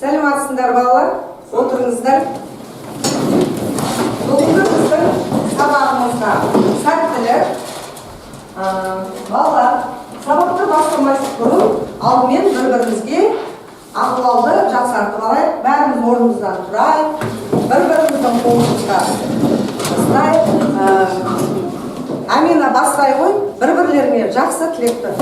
Сәлеметсіздер балалар, отырыңыздар. Бүгінгі біздің сабағымызда сәттілік. Балалар, сабақты бастамас бұрын алдымен бір-бірімізге ахуалды жақсартып алайық. Бәріміз орнымыздан тұрайық, бір-біріміздің қолымызға ұстайық. Амина бастай ғой, бір-бірлеріне жақсы тілекті.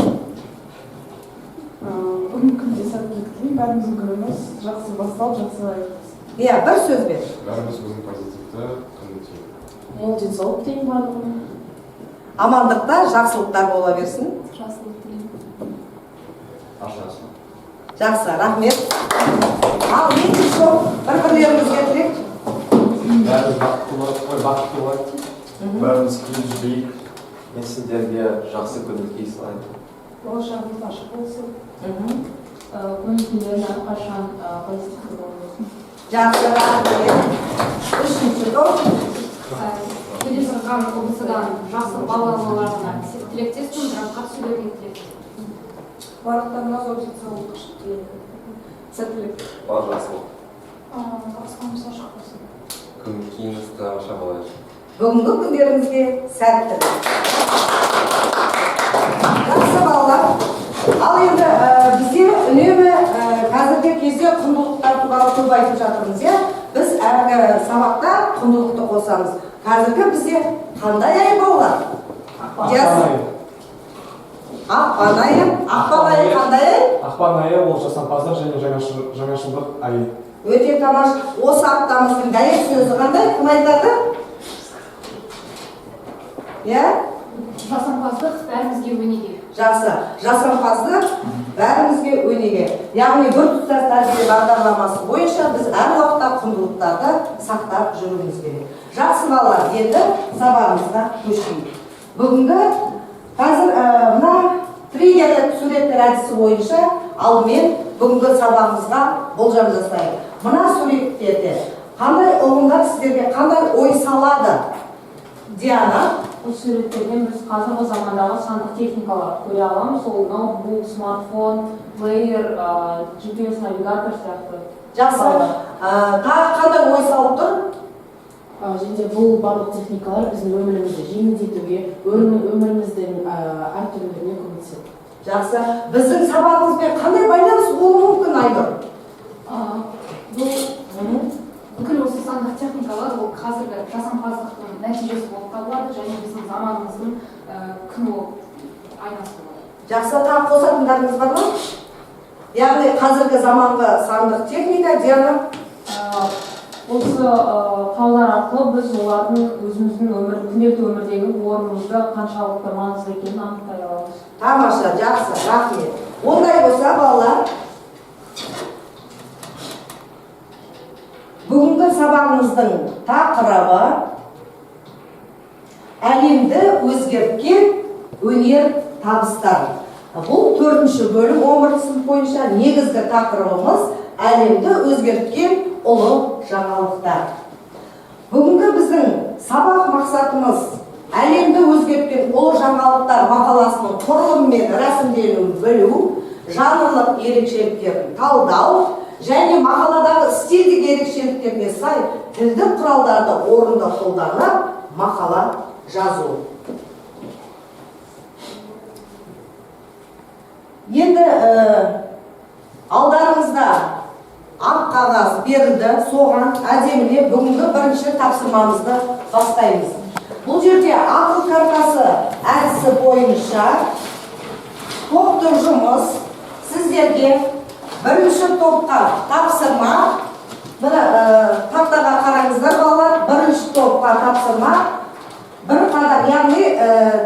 Бүгін күнде сәттілік тілеймін, бәріміздің күніміз жақсы басталып, жақсы аяқталсын. Иә, бір сөзбен. Бәріміз бүгін позитивті күнді тілеймін. Мол денсаулық тілеймін барлығына. Амандықта жақсылықтар бола берсін. Жақсылық тілеймін. Ашасын. Жақсы, рахмет. Ал екінші бір-бірлерімізге тілек. Бәріміз бақытты болайық. Бәріміз күн жібейік. Мен сіздерге жақсы көңіл күй сыйлаймын. Болашағымыз ашық болсын. Көңіл-күйлерін әрқашан позитивті болсын. Жақсы, рахмет. Үшінші топ. Келе жатқан облыстан жақсы балаларына тілектеспін, бірақ қатысулерге тілектеспін. Барлықтарына зор денсаулық тілеймін. Сәттілік. Бар жақсылық. Аспанымыз ашық болсын. Көңіл күйіңіз тамаша болайық. Бүгінгі күндеріңізге сәттілік. Жақсы балалар. Ал енді бізде үнемі қазіргі кезде құндылықтар туралы көп айтып жатырмыз, иә? Біз әргі сабақта құндылықты қосамыз. Қазіргі бізде қандай ай балалар? Ақпан айы. Ақпан айы қандай ай? Ақпан айы ол жасампаздық және жаңашылдық айы. Өте тамаша. Осы аптамыздың дәйек сөзі қандай? Кім айтады? Иә? Жасампаздық бәрімізге өнеге. Жақсы. Жасампаздық бәрімізге өнеге. Яғни бір тұтас тәрбие бағдарламасы бойынша біз әр уақытта құндылықтарды сақтап жүруіміз керек. Жақсы балалар, енді сабағымызға көшейік. Бүгінгі қазір мына триггерлік суреттер әдісі бойынша алдымен бүгінгі сабағымызға болжам жасайық. Мына суреттерде қандай ұғымдар сіздерге қандай ой салады? Диана? Бұл суреттерден біз қазіргі замандағы сандық техникалар көре аламыз. Ол ноутбук, смартфон, плеер, GPS навигатор сияқты. Жақсы. Тағы қандай ой салып тұр? Және бұл барлық техникалар біздің өмірімізді жеңілдетуге, өміріміздің әртүрлілігіне көмектеседі. Жақсы. Біздің сабағымызбен қандай байланыс болуы мүмкін, Айнұр? Бұл бүкіл осы сандық техникалар ол қазіргі жасампаздықтың нәтижесі болып табылады және біздің заманымыздың күні болып айналысып болады. Жақсы, тағы қосатындарыңыз бар ма? Яғни қазіргі заманғы сандық техника, Диана? Осы құралдар арқылы біз олардың өзіміздің күнделікті өмірдегі орнымызды қаншалықты маңызды екенін анықтай аламыз. Тамаша, жақсы, рахмет. Ондай болса, балалар, бүгінгі сабағымыздың тақырыбы әлемді өзгерткен өнер табыстар. Бұл 4-ші бөлім 11 сынып бойынша негізгі тақырыбымыз әлемді өзгерткен ұлы жаңалықтар. Бүгінгі біздің сабақ мақсатымыз әлемді өзгерткен ұлы жаңалықтар мақаласының құрылымы мен рәсімделуін білу, жанрлық ерекшеліктерін талдау, және мақаладағы стильдік ерекшеліктеріне сай тілдік құралдарды орынды қолданып мақала жазу. Енді алдарыңызда ақ қағаз берілді, соған әдемілеп бүгінгі бірінші тапсырмамызды бастаймыз. Бұл жерде ақыл картасы әдісі бойынша топтық жұмыс сіздерге бірінші топқа тапсырма. Мына тақтаға қараңыздар балалар, бірінші топқа тапсырма. Бір қадам, яғни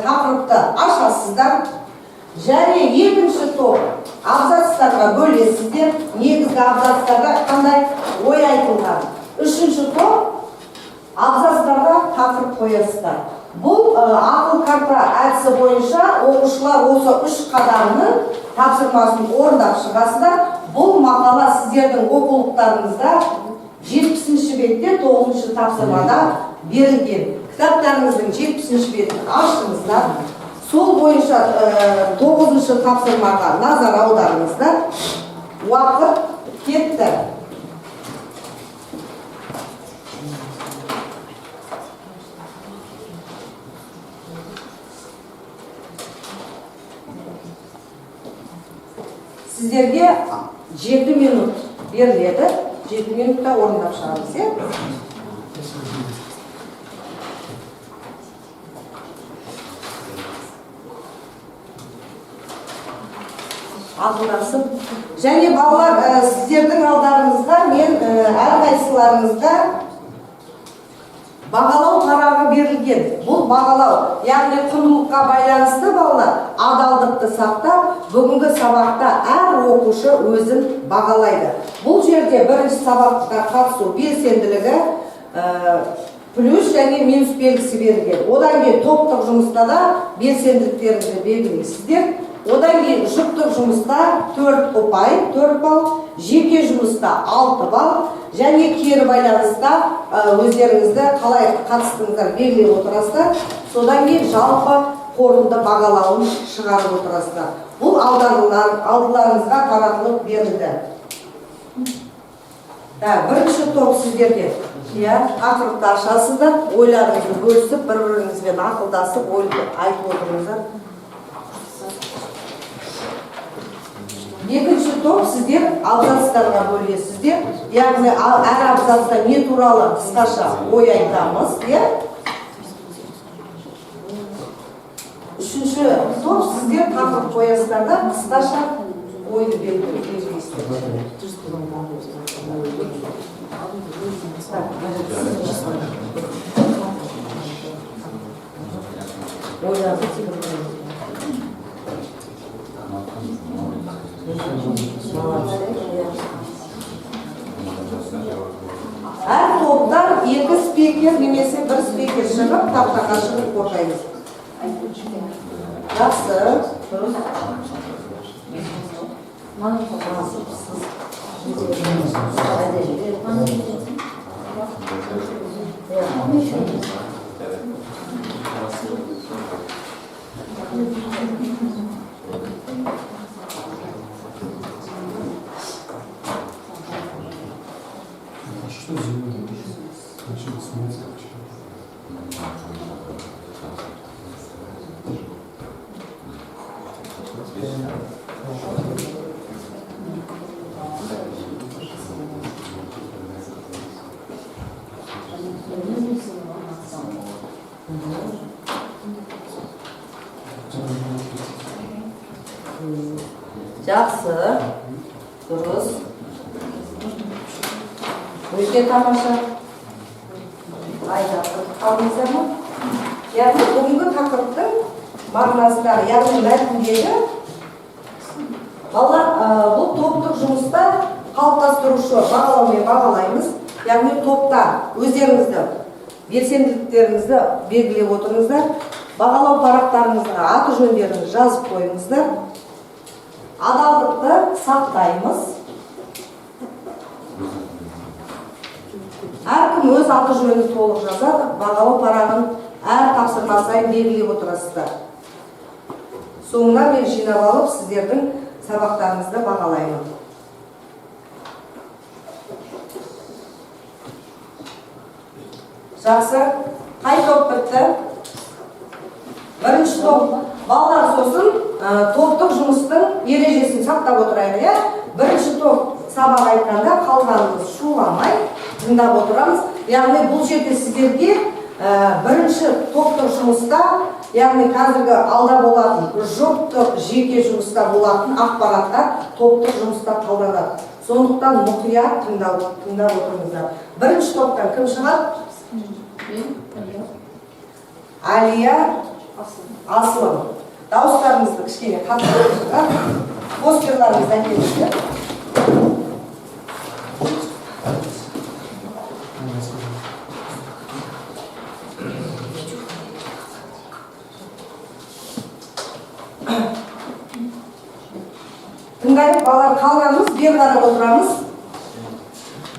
тақырыпты ашасыздар. Және екінші топ абзацтарға бөлесіздер. Негізгі абзацтарға қандай ой айтылған. Үшінші топ абзацтарға тақырып қоясыздар. Бұл ақыл карта әдісі бойынша оқушылар осы 3 қадамның тапсырмасын орындап шығасыздар. Бұл мақала сіздердің оқулықтарыңызда 70-ші бетте 9-ші тапсырмада берілген. Кітаптарыңыздың 70-ші бетін аштыңыздар. Сол бойынша 9-ші тапсырмаға назар аударыңыздар. Уақыт кетті. сіздерге 7 минут беріледі. 7 минутта орындап шығамыз, е? Ақылдасып. Және балалар, сіздердің алдарыңызға мен әрқайсыларыңызға бағалау парағы берілген. Бұл бағалау, яғни құндылыққа байланысты балалар адалдықты сақтап, бүгінгі сабақта әр оқушы өзін бағалайды. Бұл жерде бірінші сабаққа қатысу белсенділігі плюс және минус белгісі берілген. Одан кейін топтық жұмыста да белсенділіктеріңізді белгілейсіздер. Одан кейін жұптық жұмыста 4 ұпай, 4 балл, жеке жұмыста 6 балл, және кері байланыста өздеріңізді қалай қатыстыңыздар белгілеп отырасыздар. Содан кейін жалпы қорытынды бағалауын шығарып отырасыздар. Бұл алдыларыңызға таратылып берілді. Бірінші топ сіздерге тақырыпты ашасыздар, ойларыңызды бөлісіп, бір-біріңізбен ақылдасып, ойды айтып отырыңыздар. Екінші топ сіздер абзацтарға бөлесіздер. Яғни әр абзацта не туралы қысқаша ой айтамыз. Үшінші топ сіздер тақырып қоясыздар да қысқаша ойды белгілейсіздер. Әр топтан 2 спикер немесе 1 спикер шығып, тақтаға шығып қорғаймыз. Жақсы, дұрыс. Что зеленый? Начали смеяться. Жақсы, дұрыс. Өте тамаша. Қалдыңыздар ма? Яғни бүгінгі тақырыптың мағынасындағы, яғни мәтіндегі балалар бұл топтық жұмыста қалыптастырушы бағалаумен бағалаймыз. Яғни топта өздеріңізді белсенділіктеріңізді белгілеп отырыңыздар. Бағалау парақтарыңызға аты жөндеріңізді жазып қойыңыздар. Адалдықты сақтаймыз. Әркім өз аты жөнін толық жазады, бағалау парағын әр тапсырма сайын белгілеп отырасыздар. Соңында мен жинап алып, сіздердің сабақтарыңызды бағалаймын. Жақсы, қай топ бітті? Бірінші топ. Балалар сосын топтық жұмыстың ережесін сақтап отырайық. Бірінші топ сабақ айтқанда қалғанымыз шуламай тыңдап отырамыз. Яғни бұл жерде сіздерге бірінші топтық жұмыста, яғни қазіргі алда болатын жұптық жеке жұмыста болатын ақпараттар топтық жұмыста қалданады. Сондықтан мұқият тыңдап отырыңыздар. Бірінші топтан кім шығады? Алия, Асылым. Дауыстарыңызды кішкене қатырыңыздар. Постерларыңызды әкеліңіздер. Тыңдайық, балалар қалғанымыз, бер қарап отырамыз.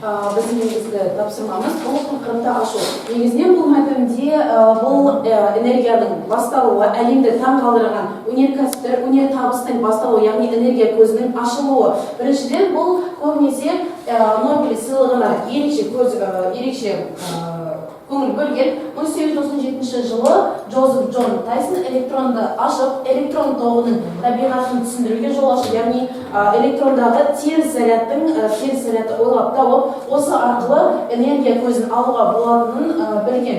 Біздің негізгі тапсырмамыз бұл тақырыпты ашу. Негізінен бұл мәтінде бұл энергияның басталуы, әлемді таң қалдырған өнеркәсіптер, өнертабыстың басталуы, яғни энергия көзінің ашылуы. Біріншіден бұл көбінесе Нобель сыйлығына ерекше көңіл бөлген. 1897 жылы Джозеф Джон Тайсон электронды ашып, электрон тоғының табиғатын түсіндіруге жол ашты. Яғни электрондағы теріс зарядты ойлап тауып, осы арқылы энергия көзін алуға болатынын білген.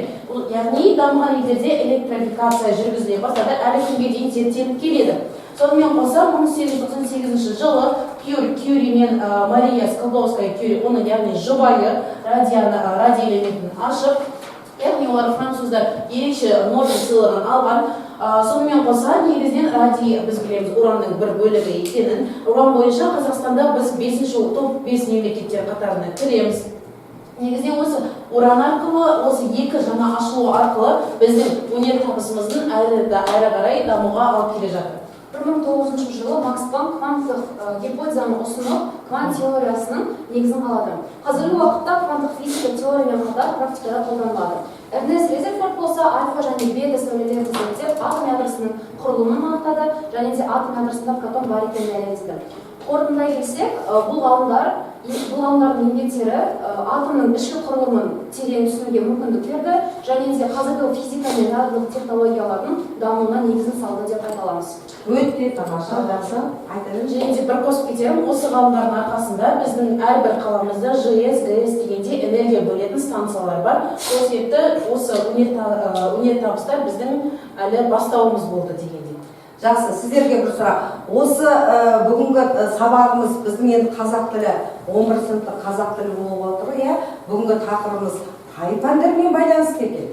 Яғни дамыған елдерде электрификация жүргізіле бастады, әлі күнге дейін зерттеліп келеді. Сонымен қоса 1898 жылы Кюри мен Мария Складовская-Кюри, оның яғни жұбайы радий элементін ашып, яғни олар француздар ерекше Нобель сыйлығын алған. Сонымен қоса негізінен радий, біз білеміз, уранның бір бөлігі екенін. Уран бойынша Қазақстанда біз 5-ші топ 5 мемлекеттер қатарына кіреміз. Негізінен осы уран арқылы, осы екі жаңа ашылу арқылы біздің өнертабысымыздың әрі қарай дамуға алып келе жатыр. 1900 жылы Макс Планк кванттық гипотезаны ұсынып, квант теориясының негізін қалады. Қазіргі уақытта кванттық физика теориямен қатар практикада қолданылады. Эрнест Резерфорд болса альфа және бета сәулелерді зерттеп, атом ядросының құрылымын анықтады, және де атом ядросында протон бар екенін дәлелдеді. Қорытындылай келсек, бұл ғалымдардың еңбектері атомның ішкі құрылымын терең түсінуге мүмкіндік берді, және де қазіргі физика мен ядролық технологиялардың дамуына негізін салды деп айта аламыз. Өте тамаша, жақсы. Айтайын. Және де бір қосып кетерім, осы ғалымдардың арқасында біздің әрбір қаламызда ЖС, ДС дегенде энергия бөлетін станциялар бар. Сол себепті осы өнертабыстар біздің әлі бастауымыз болды дегендей. Жақсы, сіздерге бір сұрақ. Осы бүгінгі сабағымыз біздің енді қазақ тілі, 11 сыныпты қазақ тілі болып отыр, иә? Бүгінгі тақырыбымыз қай пәндермен байланысты екен?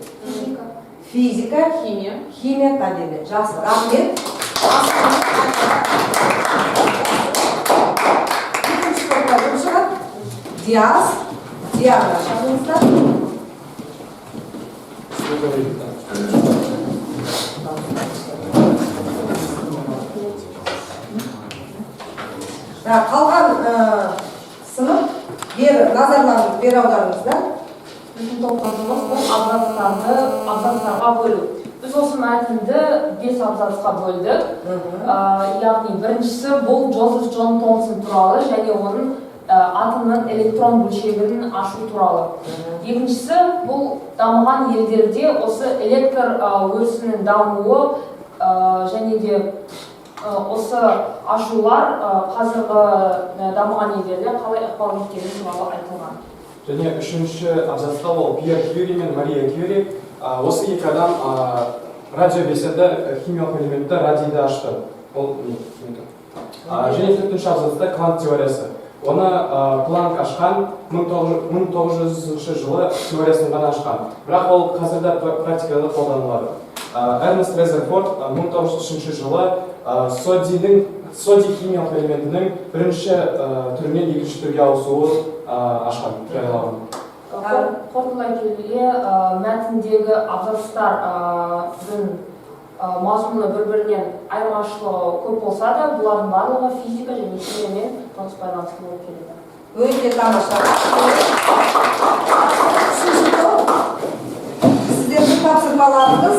Физика, химия пәндерімен. Жақсы, рахмет. Екінші топқа кім шығады? Диана шағыңыздар. Қалған сынып бер аударыңыздар. Біздің топтарымыз бұл абзацтарға бөлу. Біз осы мәтінді 5 абзацқа бөлдік. Яғни біріншісі бұл Джозеф Джон Томсон туралы және оның атомның электрон бөлшегінің ашу туралы. Екіншісі бұл дамыған елдерде осы электр өрісінің дамуы және де осы ашулар қазіргі дамыған елдерде қалай ықпал еткені туралы айтылған. Және үшінші абзацта ол Пьер Кюри мен Мария Кюри осы екі адам радиобеседа химиялық элементті радийді ашты. Және төртінші абзацта квант теориясы. Оны Планк ашқан 1900 жылы теориясын ғана ашқан. Бірақ ол қазірде практикада қолданылады. Эрнест Резерфорд 1903 жылы содий химиялық элементінің бірінші түрінен екінші түрге ауысуы ашқан, жариялаған. Қорытындылай келе мәтіндегі абзацтардың мазмұны бір-бірінен айырмашылығы көп болса да, бұлардың барлығы физика және химиямен тығыз байланысты болып келеді. Өте тамаша. Сіздердің тапсырмаларыңыз,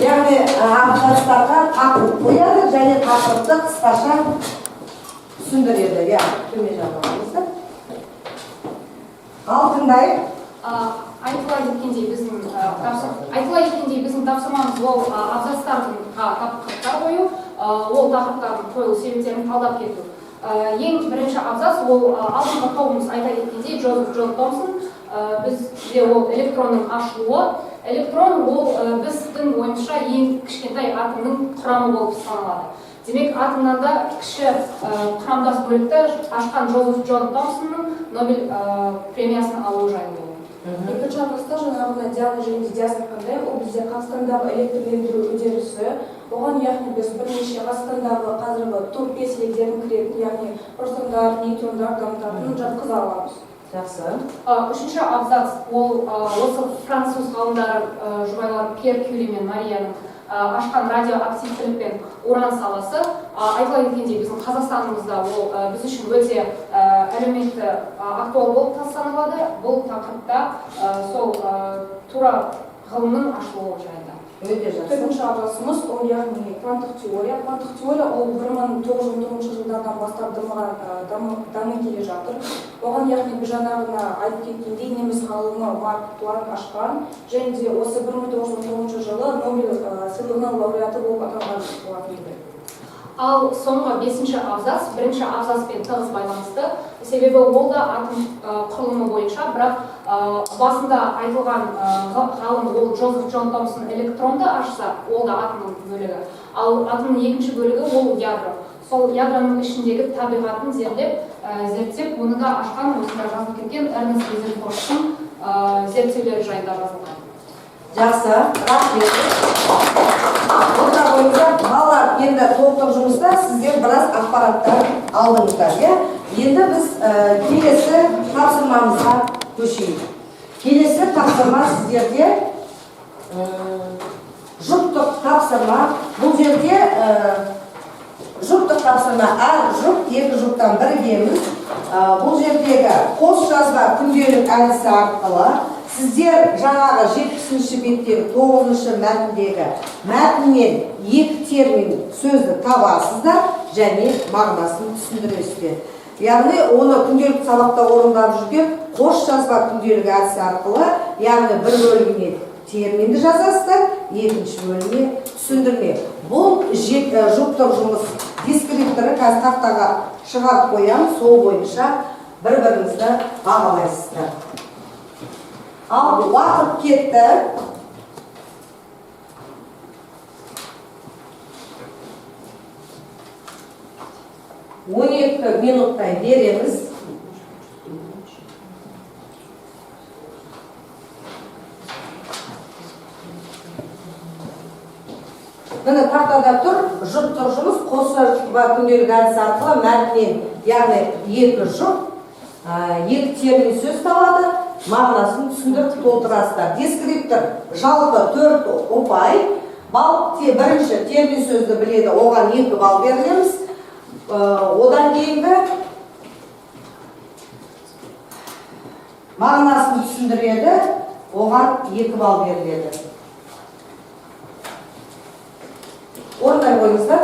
яғни абзацтарға тақырып қояды және тақырыпты қысқаша түсіндіреді. Төмен жағыңызды. Ал тыңдайық. Айтылай кеткендей біздің тапсырмамыз ол абзацтардың тақырыптар қою, ол тақырыптардың қойылу себептерін талдап кету. Ең бірінші абзац ол алдыңғы қауымыз айта кеткендей Джозеф Джон Томсон, бізде ол электронның ашылуы. Электрон ол біздің ойымызша ең кішкентай атомның құрамы болып саналады. Демек, атомнан да кіші құрамдас бөлікті ашқан Джозеф Джон Томсонның Нобель премиясын алуы жайлы болды. Екінші абзацта жаңағыны Диана және Диас айтқандай, ол бізде Қазақстандағы электрлендіру үдерісі, оған яғни біз бірнеше Қазақстандағы қазіргі топ-5 елдерін кіретін, яғни протондар, нейтрондар дамытатынын жатқыза аламыз. Жақсы. Үшінші абзац ол осы француз ғалымдары жұбайлар Пьер Кюри мен Марияның ашқан радиоактивтілік пен уран саласы. Айтыла кеткендей біздің Қазақстанымызда ол біз үшін өте әлеуметті актуал болып саналады. Бұл тақырыпта сол тура ғылымның ашылуы жайында. Өте жақсы. Төртінші абзацымыз ол яғни кванттық теория. Кванттық теория ол 1910 жылдардан бастап дамып келе жатыр. Оған яғни біз жаңағына айтып кеткендей неміс ғалымы Марк Планк ашқан және де осы 1910 жылы Нобель сыйлығының лауреаты болып аталған болатын еді. Ал соңғы 5-ші абзац, 1-ші абзацпен тығыз байланысты. Себебі ол да атом құрылымы бойынша, бірақ басында айтылған ғалым ол Джозеф Джон Томсон электронды ашса, ол да атомның бөлігі. Ал атомның екінші бөлігі ол ядро. Сол ядроның ішіндегі табиғатын зерттеп, оны да ашқан, осында жазылып кеткен Эрнест Резерфордтың зерттеулері жайында жазылған. Жақсы, рахмет. Онда бойынша балалар енді топтық жұмыста сіздер біраз ақпараттар алдыңыздар, иә? Енді біз келесі тапсырмамызға көшейік. Келесі тапсырма сіздерде жұптық тапсырма. Бұл жерде жұптық тапсырма, әр жұп, екі жұптан біргеміз. Бұл жердегі қос жазба күнделік әдісі арқылы сіздер жаңағы 70-ші беттегі 9-шы мәтіндегі мәтіннен екі термин сөзді табасыздар және мағынасын түсіндіресіздер. Яғни оны күнделік сабақта орындап жүрген қос жазба күнделік әдісі арқылы, яғни бір бөлігіне терминді жазасыздар, екінші бөлігіне түсіндірме. Бұл жұптық жұмыс дескрипторы қазір тақтаға шығарып қоямын, сол бойынша бір-біріңізді бағалайсыздар. Ал уақыт кетті. Он 12 минуттай береміз. Міне тақтада тұр, жұптық жұмыс қос жазба күнделік әдісі арқылы мәтіннен, яғни екі жұп, екі термин сөз табады, мағынасын түсіндіріп толтырасыздар. Дескриптор жалпы 4 ұпай. Бал бірінші термин сөзді біледі, оған 2 балл берілеміз. Одан кейінгі мағынасын түсіндіреді, оған 2 балл беріледі. Орындай қойыңыздар.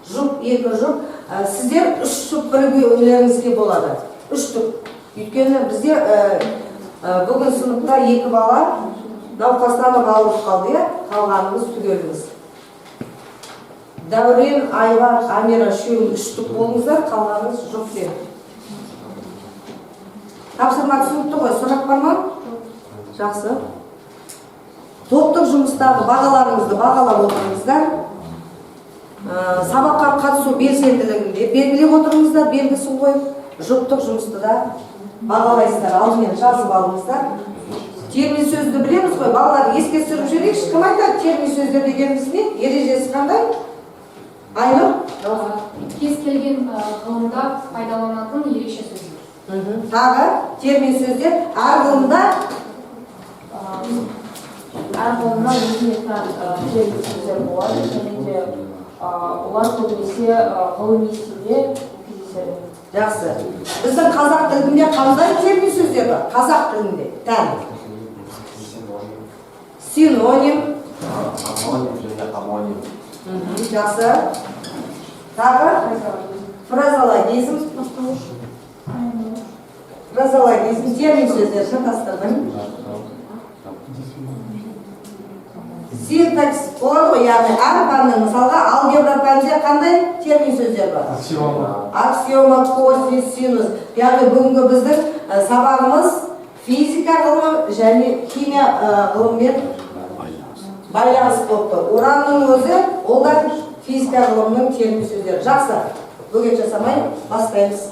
Жұп, 2 жұп. Сіздер 3 жұп бірігулеріңізге болады. 3 жұп. Өйткені бізде бүгін сыныпта 2 бала науқастанып ауырып қалды, қалғанымыз түгеліміз. Дәурен, Айвар, Амира үшеуін 3 жұп болыңыздар, қалғанымыз жұп ден. Тапсырма түсінікті ғой, сұрақ бар ма? Жақсы. Топтық жұмыстағы бағаларыңызды бағалап отырыңыздар. Сабаққа қатысу белсенділігінде белгілеп отырыңыздар, белгісін қойып. Жұптық жұмысты да бағалайсыздар, алдымен жазып алыңыздар. Термин сөзді білеміз ғой, балалар еске түсіріп жіберейікші. Кім айтады термин сөздер дегеніміз не? Ережесі қандай? Айнұр? Кез келген ғылымда пайдаланатын ерекше сөздер. Тағы термин сөздер әр ғылымда өзіне тән термин сөздер болады, және де олар көбінесе ғылыми стилде кездеседі. жақсы. Біздің қазақ тілінде қандай термин сөздер бар? Қазақ тілінде тән. Синоним. Жақсы. Тағы фразологизм. Фразологизм термин сөздер шатастырдым. Синтакс болады ғой, яғни әр пәннің, мысалға алгебра пәнінде қандай термин сөздер бар? Аксиома, косинус, синус. Яғни бүгінгі біздің сабағымыз физика ғылымы және химия ғылымымен байланыс болыпты. Уранның өзі ол да физика ғылымының термин сөздері. Жақсы. Бөгет жасамай бастаймыз.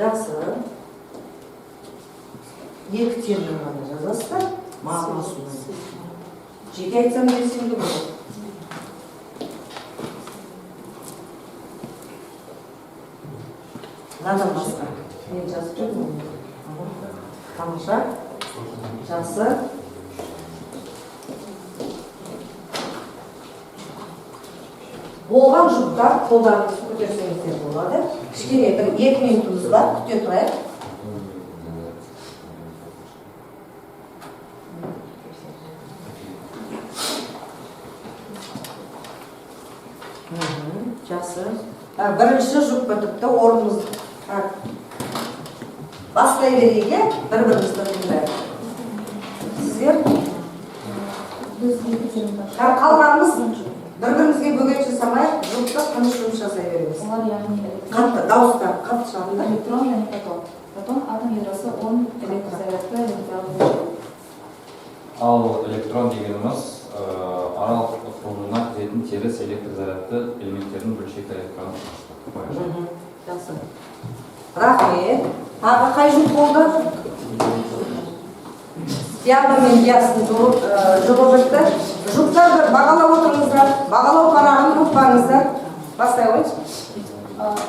Жақсы. Екі термин ғана жазасыздар, мағынасына. Жеке айтсам белсенді болады. мынадан басқа мен жазып жүрмін. Тамаша. Жақсы. Болған жұптар қолдарыңызды көтерсеңіздер болады. Кішкене бір 2 минутымыз бар, күте тұрайық. Жақсы. Бірінші жұп бітіпті, орнымыз бастай берейік, бір-бірімізді тыңдайық. Сіздер? Қалғанымыз бір-бірімізге бөгет жасамайық, жұпты тыныш жұмыс жасай береміз. Олар яғни Қатты, дауыстар, қатты шағында. электрон және протон. Протон атом ядросы 10 электр зарядты электронды. Ал электрон дегеніміз аралық құрылымына кіретін теріс электр зарядты элементтердің бөлшек электронын. Жақсы. Рахмет. Тағы қай жұп болды? Яғни мен ясын жұбы бітті. Жұптарды бағалап отырыңыздар, бағалау парағын ұқпаңыздар. Бастай қойыңыз.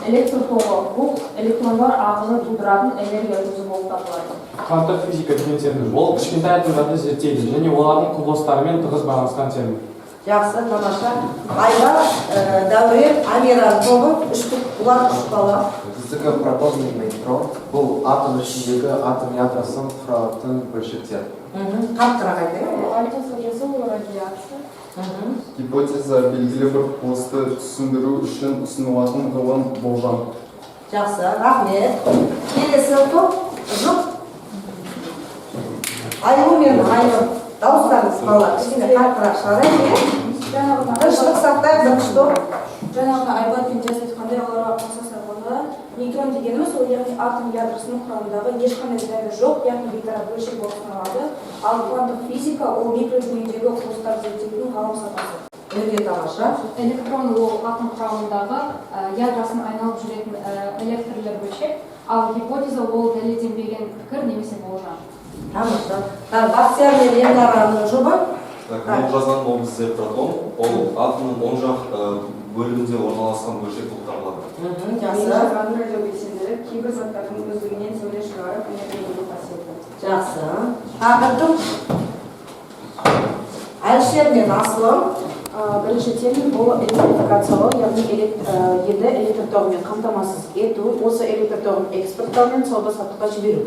Электр тоғы бұл электрондар ағымын тудыратын энергия көзі болып табылады. Кванттық физика деген термин. Ол кішкентай атомдарды зерттейді және олардың құбылыстарымен тығыз байланысқан термин. Жақсы, тамаша. Айдар, Дәурен, Амиран тобы, бұлар үш бала. Біздігі протон мен электрон бұл атом ішіндегі атом ядросын құратын бөлшектер. Қаттырақ айтайық. Альфа сожасы ол радиация. Гипотеза белгілі бір құбылысты түсіндіру үшін ұсынылатын ғылым болжам. Жақсы, рахмет. Келесі топ, жұп. Айлу мен Айнұр. Дауыстарыңыз бала, кішкене қаттырақ шығарайық. Тыныштық сақтайық, бірінші топ. Жаңағы Айбат пен Жас айтқандай оларға қосасақ онда нейтрон дегеніміз ол яғни атом ядросының құрамындағы ешқандай зәрі жоқ, яғни бейтарап бөлшек болып саналады. Ал кванттық физика ол микродеңгейдегі құбылыстар зерттеудің ғалым сапасы. Өте тамаша. Электрон ол атом құрамындағы ядросын айналып жүретін электрлі бөлшек, ал гипотеза ол дәлелденбеген пікір немесе болжам. Тамаша. Бақтияр мен Елнараның жұбы. Мен жазған ол бізде протон, ол атомның оң жақ бөлігінде орналасқан бөлшек болып табылады. Жақсы. радиобелсенділік кейбір заттардың өздігінен сәуле шығарып энергия бөлу қасиеті. Жақсы. Тақырдым. Әлішер мен Асылым. Бірінші термин бұл электрификациялау, яғни енді электр тоғымен қамтамасыз ету, осы электр тоғын экспорттау мен сауда-саттыққа жіберу.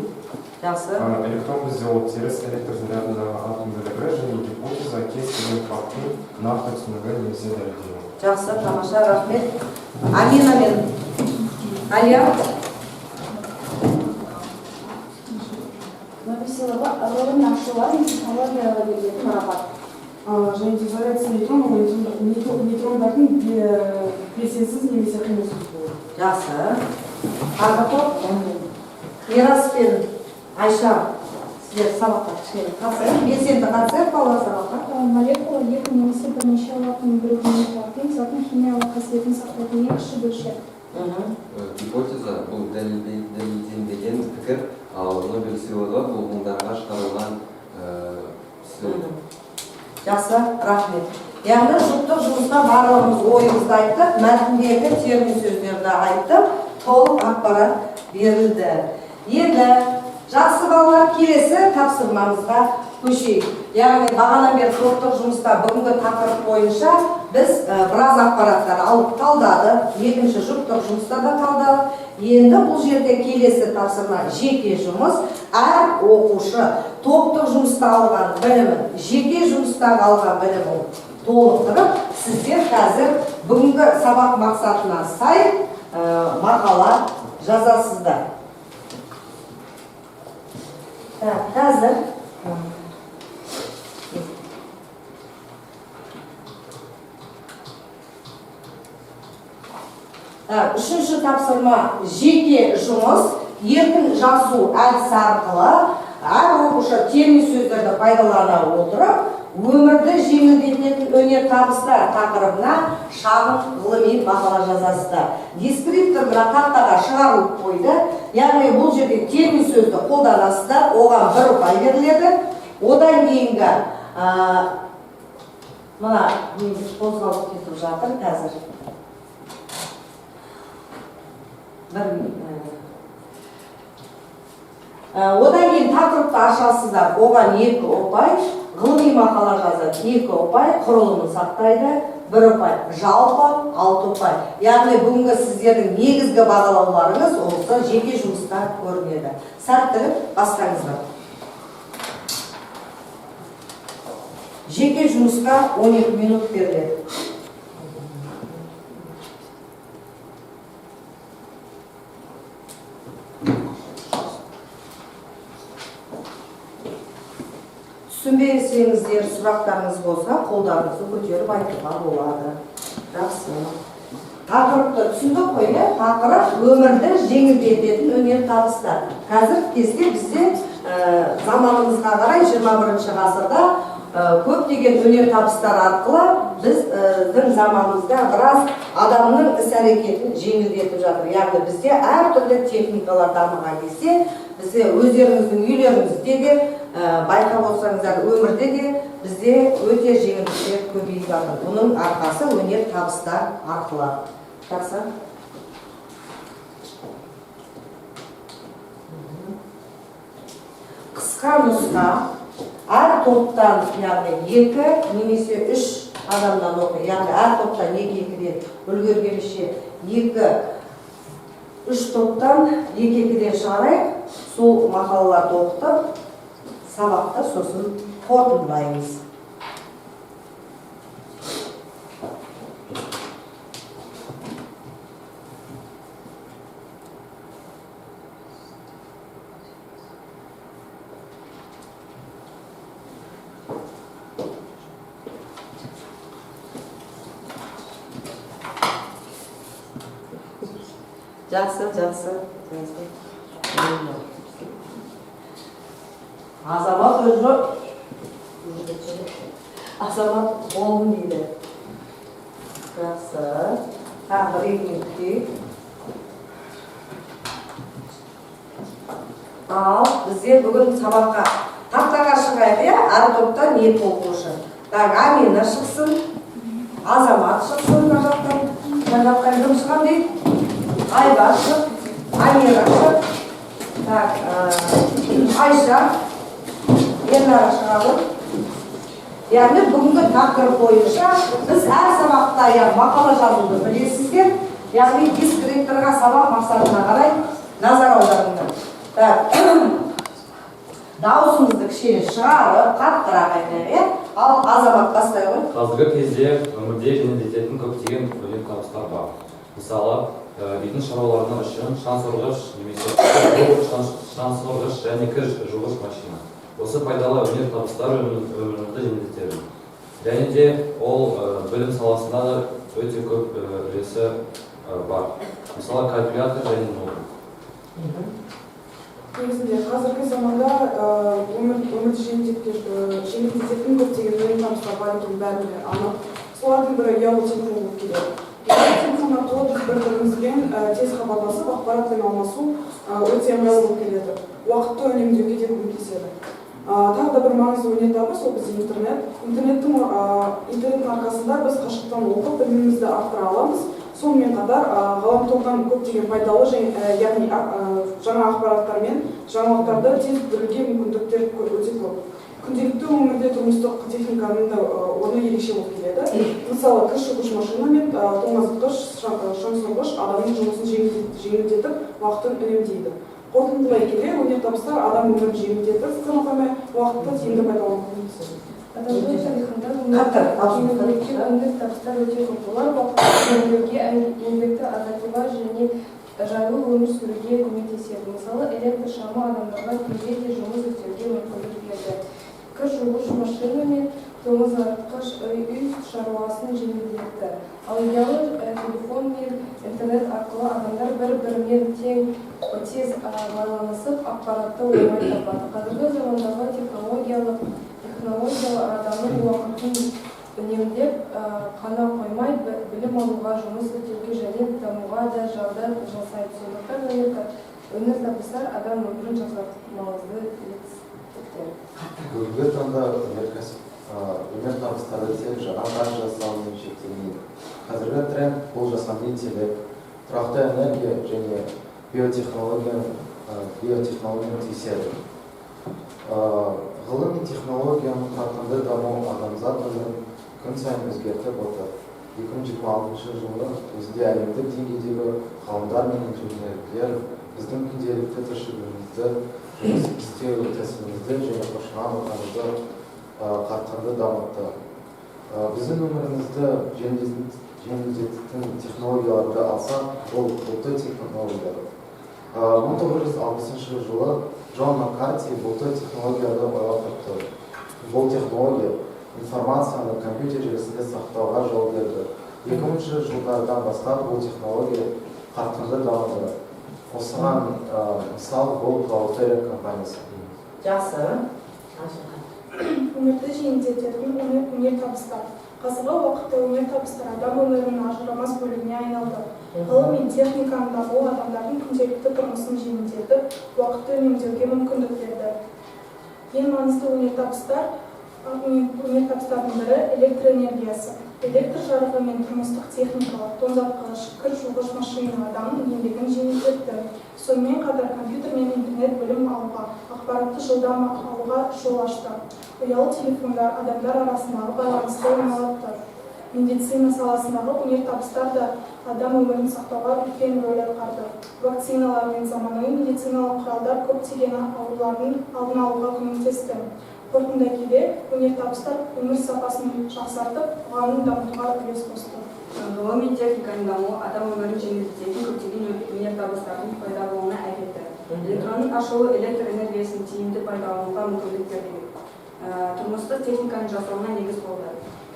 Жақсы. Электрон бізде ол теріс электр зарядындағы атом бөлігі және гипотеза кез келген фактың нақты түсінігі немесе дәлелдеуі. Жақсы, тамаша, рахмет. Амина мен Алия. Написалығы ғылым ашулар мен технологияға берілетін марапат. Және дезорация нейтрон ол нейтрондардың белсенсіз немесе қимылсыз болуы. Жақсы. Тағы топ. Мирас пен Айша. Сіздер сабаққа кішкене қатысайық. Белсенді қатысайық балалар сабаққа. Молекула екі немесе бірнеше алатын бірігумен заттың химиялық қасиетін сақтайтын ең кіші бөлшек. Гипотеза бұл дәлелденбеген пікір, ал Нобель сыйлығы бұл мыңдарға шығарылған сыйлық. Жақсы, рахмет. Яғни жұптық жұмысқа барлығымыз ойымызды айттық, мәтіндегі термин сөздерді айттық, толық ақпарат берілді. Енді жақсы балалар, келесі тапсырмамызға көшейік. Яғни бағанан бері топтық жұмыста бүгінгі тақырып бойынша біз біраз ақпараттар алып талдады, екінші жұптық жұмыста да талдады. Енді бұл жерде келесі тапсырма жеке жұмыс. Әр оқушы топтық жұмыста алған білімін, жеке жұмыста алған білімін толықтырып, сіздер қазір бүгінгі сабақ мақсатына сай мақала жазасыздар. Қазір үшінші тапсырма жеке жұмыс, еркін жазу әдісі арқылы әр оқушы термин сөздерді пайдалана отырып, өмірді жеңілдететін өнертабыстар тақырыбына шағын ғылыми мақала жазасыздар. Дескриптор мына тақтаға шығарылып қойды. Яғни бұл жерде термин сөзді қолданасыздар, оған бір ұпай беріледі. Одан кейінгі мына қозғалып кетіп жатыр қазір. Одан кейін тақырыпты ашасыздар, оған 2 ұпай, ғылыми мақала жазады 2 ұпай, құрылымын сақтайды 1 ұпай, жалпы 6 ұпай. Яғни бүгінгі сіздердің негізгі бағалауларыңыз осы жеке жұмыста көрінеді. Сәттілік, бастаңыздар. Жеке жұмысқа 12 минут беріледі. Түсінбесеңіздер, сұрақтарыңыз болса, қолдарыңызды көтеріп айтуға болады. Жақсы. Тақырыпты түсіндік қой, тақырып өмірді жеңілдететін өнертабыстар. Қазір кезде бізде заманымызға қарай 21 ғасырда көптеген өнертабыстар арқылы біздің заманымызда біраз адамның іс-әрекетін жеңілдетіп жатыр. Яғни бізде әртүрлі техникалар дамыған кезде, бізде өздеріңіздің үйлеріңізде де байқап отырсаңыздар, өмірде де бізде өте жеңілдіктер көбейіп жатыр. Бұның арқасы өнертабыстар арқылы. Жақсы. Қысқа нұсқа әр топтан, яғни 2 немесе 3 адамдан оқы, яғни әр топтан 2-2-ден үлгергенше 2-3 топтан 2-2-ден шығарайық, сол мақалаларды оқытып, сабақты сосын қорытындылаймыз. Жақсы. Азамат өзі Азамат болын дейді. Жақсы. Тағы регенетке. Ал, бізде бүгін сабаққа тақтаға шығайды, әр топтан 2 оқушы. Амина шықсын, Азамат шықсын, жақтан кім шығам дейді? Айбар шық, Амира шық, Айша, Ернара шығады. Яғни бүгінгі тақырып бойынша біз әр сабақта мақала жазуды білесіздер. Яғни дискрипторға сабақ мақсатына қарай назар аударыңдар. Даусыңызды кішкене шығарып, қаттырақ айтайық. Ал Азамат бастай ғой. Қазіргі кезде өмірде жеңілдететін көптеген өнертабыстар бар. Мысалы, бетін шаруаларының үшін шансорғыш немесе шансорғыш және кір жуғыш машина. Осы пайдалы өнертабыстар өмірімізді жеңілдетеді. Және де ол білім саласында да өте көп үлесі бар. Мысалы, калькулятор және ноутбук. Негізінде қазіргі заманда өмірді жеңілдететін көптеген өнертабыстар бар екені бәріне анық. Солардың бірі ұялы телефон болып келеді. Телефон арқылы біз бір-бірімізбен тез хабарласып, ақпаратпен алмасу өте ыңғайлы болып келеді. Уақытты үнемдеуге де көмектеседі. Тағы да бір маңызды өнертабыс ол бізде интернет. Интернеттің арқасында біз қашықтан оқып, білімімізді арттыра аламыз. Сонымен қатар ғаламтордан көптеген пайдалы яғни жаңа ақпараттар мен жаңалықтарды тез білуге мүмкіндіктер өте көп. Күнделікті өмірде тұрмыстық техниканың да орны ерекше болып келеді. Мысалы, кір жуғыш машина мен тоңазытқыш, шаңсорғыш адамның жұмысын жеңілдетіп, уақытын үнемдейді. Қорытындылай келе, өнертабыстар адам өмірін жеңілдетіп, қана қоймай уақытты тиімді пайдалануға көмектеседі. Адамның тарихында өнертабыстар өте көп олар уақытты үнемдеуге, еңбекті азайтуға және жайлы өмір сүруге көмектеседі. Мысалы, электр шамы адамдарға күнде де жұмыс істеуге мүмкіндік берді. Кір жуғыш машина мен тоңазытқыш үй шаруасын жеңілдетті. Ал ұялы телефон мен интернет арқылы адамдар бір-бірімен тез байланысып, ақпаратты оңай табады. Қазіргі замандағы технологиялар адамның уақытын үнемдеп қана қоймай, білім алуға, жұмыс істеуге және дамуға да жағдай жасайды. Сондықтан өнертабыстар адам өмірін жақсартып маңызды етістіктер. Бүгінгі таңда өнертабыстарды тек жаңа қаржы жасаумен шектелмейді. Қазіргі тренд бұл жасанды интеллект, тұрақты энергия және биотехнологияның биотехнологияны тексерді. Ғылым мен технологияның қарқынды дамуы адамзат өмірін күн сайын өзгертіп отыр. 2026 жылы өзінде әлемдік деңгейдегі ғалымдар мен инженерлер біздің күнделікті тіршілігімізді, жұмыс істеу тәсілімізді және қоршаған ортамызды қарқынды дамытты. Біздің өмірімізді жеңілдететін технологияларды алсақ, бұл бұлтты технологиялар. 1960 жылы Джон Маккарти бұлтты технологияны ойлап тапты. Бұл технология информацияны компьютер желісінде сақтауға жол берді. 2000 жылдардан бастап бұл технология қарқынды дамыды. Осыған мысал бұл Cloudflare компаниясы. Жақсы. Өмірді жеңілдететін өнертабыстар. Қазіргі уақытта өнертабыстар адам өмірінің ажырамас бөлігіне айналды. Ғылым мен техниканың дамуы адамдардың күнделікті тұрмысын жеңілдетіп, уақытты үнемдеуге мүмкіндік берді. Ең маңызды өнертабыстардың бірі электр энергиясы. Электр жарығы мен тұрмыстық техникалар, тоңазытқыш, кір жуғыш машина адамның еңбегін жеңілдетті. Сонымен қатар компьютер мен интернет білім алуға, ақпаратты жылдам алуға жол ашты. Ұялы телефондар адамдар арасындағы байланысты оңайлатты. Медицина саласындағы өнертабыстар да адам өмірін сақтауға үлкен рөл атқарды. Вакциналар мен заманауи медициналық құралдар көптеген аурулардың алдын алуға көмектесті. Қорытынды келе, өнертабыстар өмір сапасын жақсартып, қоғамын дамытуға үлес қосты. Ғылым мен техниканың дамуы адам өмірін жеңілдететін көптеген өнертабыстардың пайда болуына әкелді. Электронның ашылуы электр энергиясын тиімді пайдалануға мүмкіндік берді. Тұрмыстық техниканың жасауына негіз болды.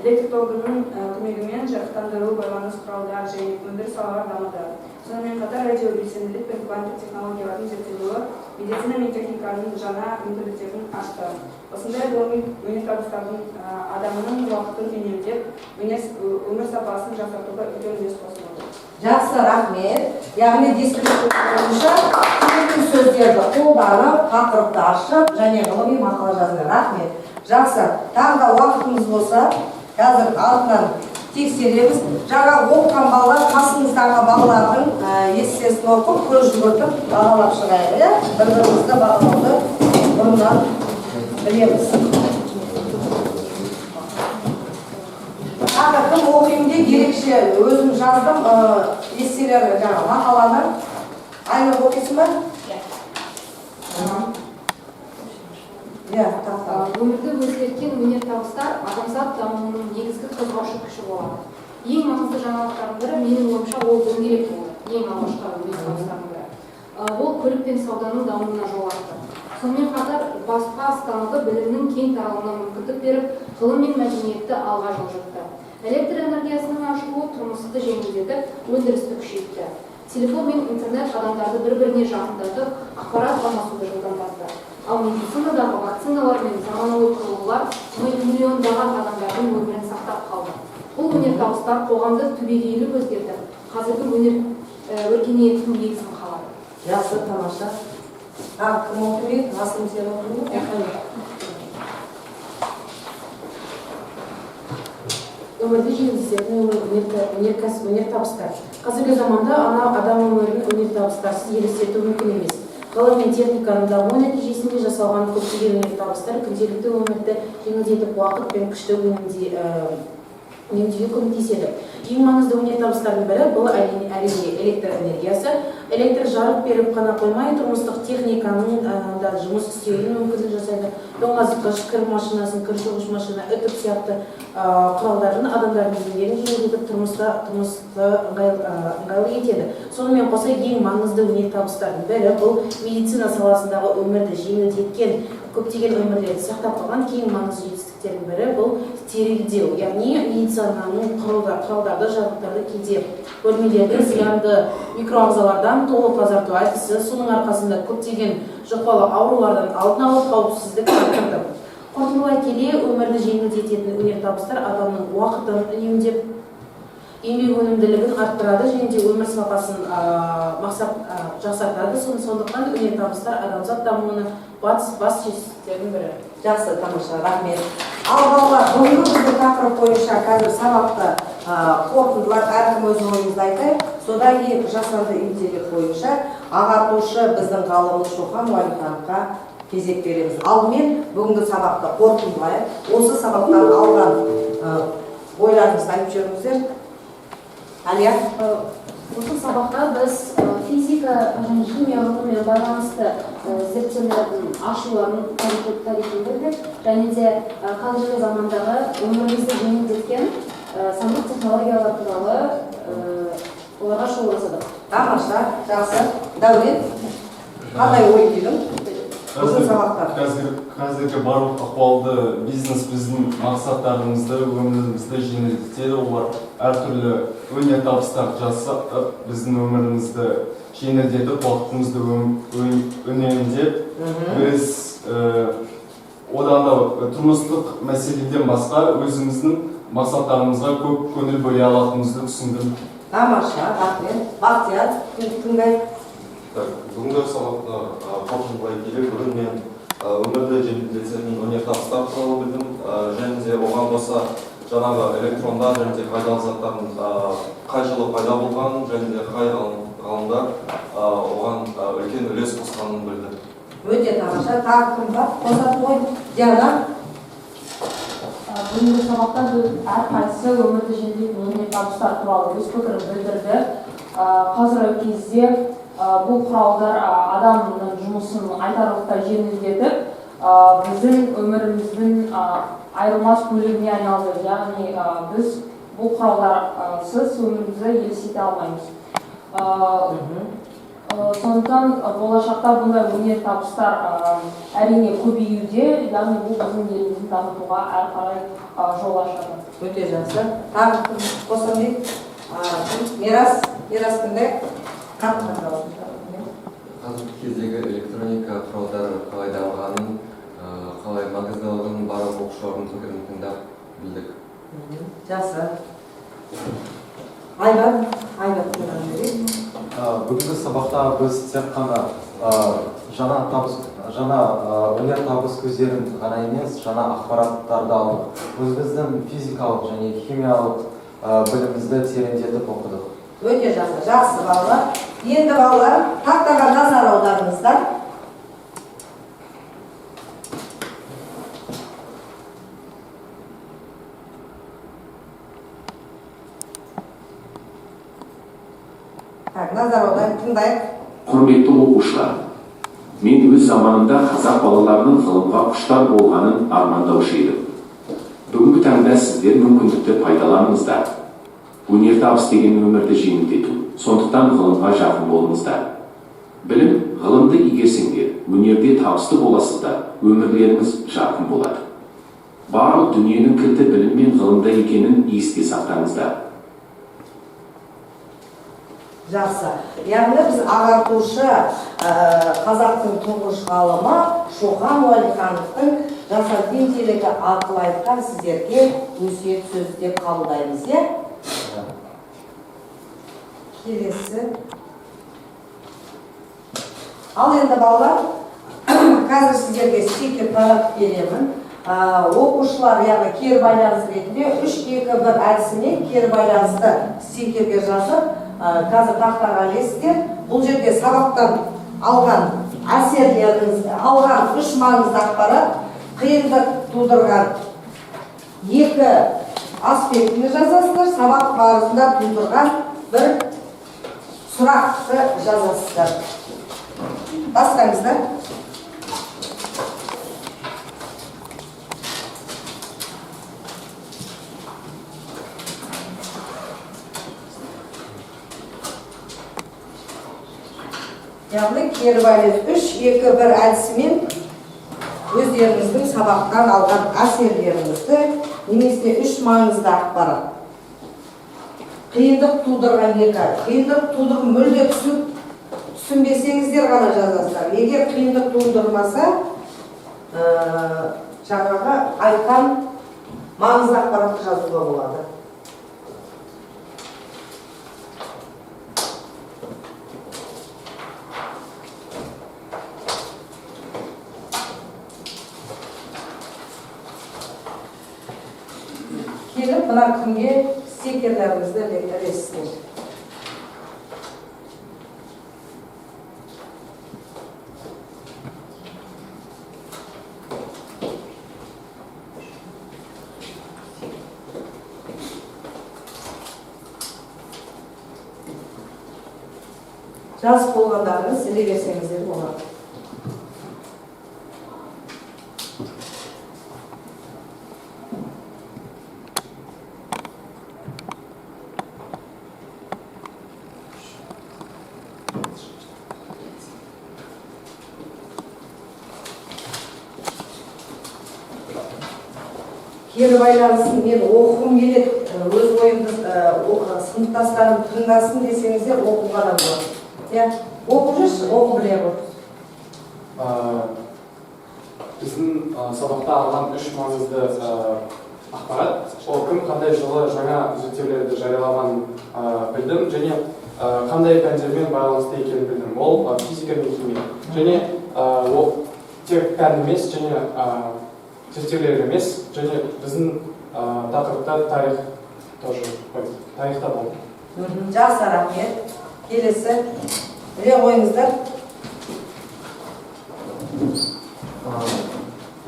Электр тогының көмегімен жарықтандыру, байланыс құралдары және өндіріс салалары дамыды. Сонымен қатар радиобелсенділік пен кванттық технологиялардың зерттелуі медицина мен техниканың жаңа мүмкіндіктерін ашты. Осындай ғылыми өнертабыстардың адамның уақытын үнемдеп, өмір сапасын жақсартуға үлкен үлес қосты. Жақсы, рахмет. Яғни дискурс бойынша келетін сөздерді қолданып, тақырыпты ашып, және ғылыми мақала жазды. Рахмет. Жақсы. Тағы да уақытымыз болса, қазір артынан тексереміз. Жаңа оқыған балалар қасымыздағы балалардың естесін оқып, көз жүгіртіп, бағалап шығайық. Бір-бірімізді бағалауды бұрыннан білеміз. Тағы кім оқимын деп ерекше өзім жаздым, естелер жаңа мақаланы. Айнұр оқисың ба? Өмірді өзгерткен өнертабыстар адамзат дамуының негізгі қозғаушы күші болады. Ең маңызды жаңалықтардың бірі, менің ойымша, ол дөңгелек болды. Ең алғашқы өнертабыстардың бірі. Ол көлік пен сауданың дамуына жол ашты. Сонымен қатар баспа станогы білімнің кең таралуына мүмкіндік беріп, ғылым мен мәдениетті алға жылжытты. Электр энергиясының ашылуы тұрмысты жеңілдетіп, өндірісті күшейтті. Телефон мен интернет адамдарды бір-біріне жақындатып, ақпарат алмасуды жылдамдатты. Ал медицинадағы вакциналар мен заманауи құрылғылар миллиондаған адамдардың өмірін сақтап қалды. Бұл өнертабыстар қоғамды түбегейлі өзгертіп, қазіргі өркениеттің негізін қалады. Жақсы, тамаша. Кім оқиды? Асым сен оқиды? Өмірді жеңілдететін өнертабыстар. Қазіргі заманда адам өмірін өнертабыстарсыз елестету мүмкін емес. Ғылым мен техниканың дамуы нәтижесінде жасалған көптеген өнертабыстар күнделікті өмірді жеңілдетіп, уақыт пен күшті үнемдеуге көмектеседі. Ең маңызды өнертабыстардың бірі бұл әрине электр энергиясы. Электр жарық беріп қана қоймай, тұрмыстық техниканың да жұмыс істеуіне мүмкіндік жасайды. Тоңазытқыш, кір машинасын, кір жуғыш машина, үтік сияқты құралдардың адамдардың еңбегін жеңілдетіп, тұрмысты ыңғайлы етеді. Сонымен қоса ең маңызды өнертабыстардың бірі бұл медицина саласындағы өмірді жеңілдеткен, көптеген өмірлерді сақтап қалған ең маңызды жетістіктердің бірі бұл стерилдеу, яғни медицинаның құралдарды, жабдықтарды кейде бөлмелерді зиянды микроағзалардан толық тазарту әдісі, соның арқасында көптеген жұқпалы аурулардан алдын алып қауіпсіздік сақтады. Қорытындылай келе, өмірді жеңілдететін өнертабыстар адамның уақытын үнемдеп, еңбек өнімділігін арттырады және де өмір сапасын жақсартады. Сондықтан өнертабыстар адамзат дамуының бас жетістіктерінің бірі. Жақсы, тамаша, рахмет. Ал балалар, бүгінгі біздің тақырып бойынша қазір сабақты қорытындылар әркім өз ойыңызды айтайық. Содан кейін жасанды интеллект бойынша ағартушы біздің ғалымымыз Шоқан Уәлихановқа кезек береміз. Алдымен бүгінгі сабақты қорытындылайық. Осы сабақтан алған ойларыңызды айтып жүріңіздер. Әлия? Осы сабақта біз физика және химия ғылымымен байланысты зерттеулердің ашуларын тарихын білдік, және де қазіргі замандағы өмірімізді жеңілдеткен сандық технологиялар туралы оларға шолу жасадық. Тамаша, жақсы. Дәурен, қандай ой түйдің? Қазіргі барлық ахуалды бизнес біздің мақсаттарымызды, өмірімізді жеңілдетеді. Олар әртүрлі өнертабыстар жасап, біздің өмірімізді жеңілдетіп, уақытымызды үнемдеп, біз одан да тұрмыстық мәселеден басқа өзіміздің мақсаттарымызға көп көңіл бөле алатынымызды түсіндім. Тамаша, рахмет. Бақтияр, тыңдайық. Бүгінгі сабақта қорытындылай келе бүгін мен өмірді жеңілдететін өнертабыстар туралы білдім, және де оған қоса жаңағы электрондар және де пайдалы заттардың қай жылы пайда болғанын және де қай ғалымдар оған үлкен үлес қосқанын білдім. Өте тамаша. Тағы кім бар? Қосатын ой. Диана? Бүгінгі сабақта әрқайсысы өмірді жеңілдететін өнертабыстар туралы өз пікірін білдірді. Қазіргі кезде бұл құралдар адамның жұмысын айтарлықтай жеңілдетіп, біздің өміріміздің айырылмас бөлігіне айналды. Яғни біз бұл құралдарсыз өмірімізді елестете алмаймыз. Сондықтан болашақта бұндай өнертабыстар әрине көбеюде, яғни бұл біздің елімізді дамытуға әрі қарай жол ашады. Өте жақсы. Тағы қосам дейік. Мирас кімде? Қазіргі кездегі электроника құралдары қалай дамығанын, қалай маңыздылығын барлық оқушылардың пікірін тыңдап білдік. Жақсы. Айбат берейік. Бүгінгі сабақта біз тек қана жаңа өнертабыс көздерін ғана емес, жаңа ақпараттарды алып, өзіміздің физикалық және химиялық білімімізді тереңдетіп оқыдық. Өте жақсы. Жақсы балалар. Енді балалар, тақтаға назар аударыңыздар. Назар аударып тыңдайық. Құрметті оқушылар, мен өз заманында қазақ балаларының ғылымға құштар болғанын армандаушы едім. Бүгінгі таңда сіздер мүмкіндікті пайдаланыңыздар. Өнертабыс деген өмірді жеңілдету, сондықтан ғылымға жақын болыңыздар. Білім, ғылымды игерсеңдер, өнерде табысты боласыздар, өмірлеріңіз жарқын болады. Барлық дүниенің кілті білім мен ғылымда екенін есте сақтаңыздар. Жақсы. Яғни біз ағартушы қазақтың тұңғыш ғалымы Шоқан Уәлихановтың жасанды интеллекті арқылы айтқан сіздерге өсиет сөзі деп қабылдаймыз, иә? Келесі. Ал енді балалар, қазір сіздерге стикер таратып беремін. Оқушылар, яғни кері байланыс ретінде 3-2-1 әдісімен кері байланысты стикерге жазып, қазір тақтаға ілесіздер. Бұл жерде сабақтан алған әсерлеріңіз, алған 3 маңызды ақпарат, қиындық тудырған 2 аспектіні жазасыздар, сабақ барысында тудырған 1 сұрақты жазасыздар. Бастаңыздар. Яғни кері байланыс 3-2-1 әдісімен өздеріңіздің сабақтан алған әсерлеріңізді немесе 3 маңызды ақпарат. Қиындық тудырған 2. Қиындық тудырған мүлде түсінбесеңіздер ғана жазасыздар. Егер қиындық тудырмаса, жаңағы айтқан маңызды ақпаратты жазуға болады. Келіп, мына күнге стикерлерімізді ілесіздер. Жазып болғандарыңыз іле берсеңіздер болады. Кері байланысын мен оқығым келеді, өз ойымды сыныптастарым тыңдасын десеңіздер оқуға да болады. Оқып жүрсіз, оқып біле отырсыз. Біздің сабақта алған үш маңызды ақпарат. Ол кім қандай жылы жаңа зерттеулерді жариялағанын білдім, және қандай пәндермен байланысты екенін білдім. Ол физика мен химия. Және ол тек пән емес, және зерттеулер емес, және біздің тақырыпта тарих тоже тарихта болды. Жақсы, рахмет. Келесі, біле қойыңыздар.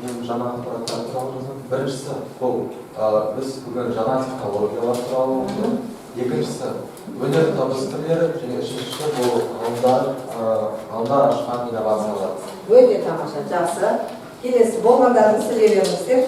Мен жаңа ақпараттар туралы жаздым. Біріншісі, бұл біз бүгін жаңа технологиялар туралы оқыдық. Екіншісі, өнер табыс түрлері, және үшіншісі бұл ғалымдар ашқан инновациялар. Өте тамаша, жақсы. Келесі, болғандарыңыз іле беріңіздер.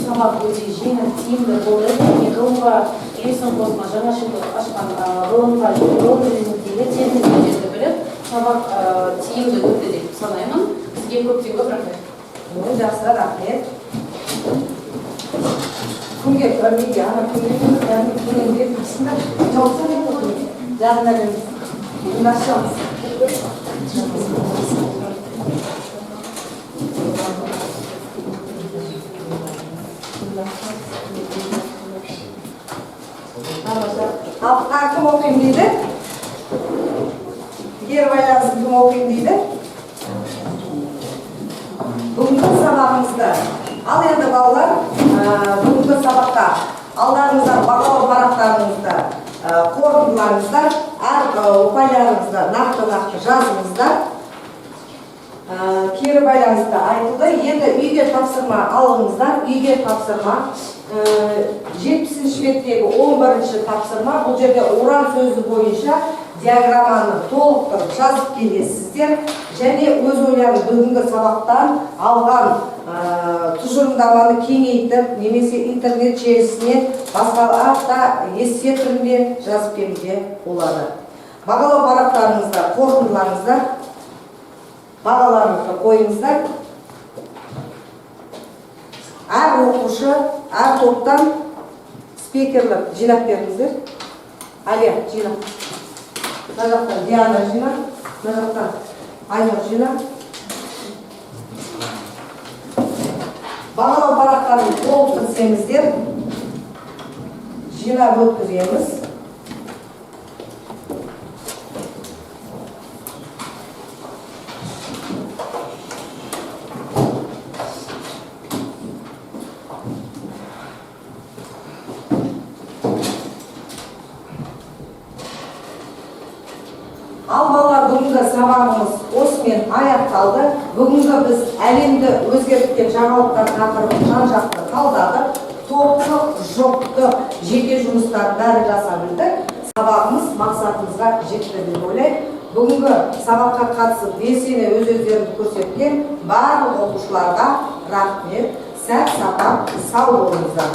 Сабақ өте жеңіл, тиімді болды. Және ғылымға үлесін қосқан, жаңашылдық ашқан ғылымға ғылым жөніндегі терминдерді біліп, сабақ тиімді өтті деп санаймын. Сізге көптен көп рахмет. Жақсы, рахмет. Күнге көрмейді, ана күнге қасында жауса не болды? Жағына беріңіз. Ұнашамыз. Кім оқимын дейді? Кері байланысын кім оқимын дейді? Бүгінгі сабағымызда, ал енді балалар, бүгінгі сабақта алдарыңызда бағалау парақтарыңызда қорытындыларыңыздар, әр ұпайларыңызда нақты жазыңыздар. Кері байланысты айтылды. Енді үйге тапсырма алыңыздар, үйге тапсырма. 70-ші беттегі 11-ші тапсырма. Бұл жерде уран сөзі бойынша диаграмманы толықтырып жазып келесіздер. Және өз ойларын бүгінгі сабақтан алған тұжырымдаманы кеңейтіп, немесе интернет желісіне басқаларда эссе түрінде жазып беруге болады. Бағалау парақтарыңызда қорытындыларыңыздар, бағаларыңызды қойыңыздар. Әр оқушы, әр топтан спикерлер жинап беріңіздер. Әлия, жинап. Мына жақтан Диана жинап, мына жақтан Айнұр жинап. Бағалау парақтарын толықтырсеңіздер, жинап өткіземіз. Ал балалар, бүгінгі сабағымыз осымен аяқталды. Бүгінгі біз әлемді өзгерткен жаңалықтар тақырыбын жан-жақты талдадық. Топтық, жоқтық, жеке жұмыстар бәрі жасалды. Сабағымыз мақсатымызға жетті деп ойлаймын. Бүгінгі сабаққа қатысып белсене өз-өздерін көрсеткен барлық оқушыларға рахмет. Сәт сапар, сау болыңыздар.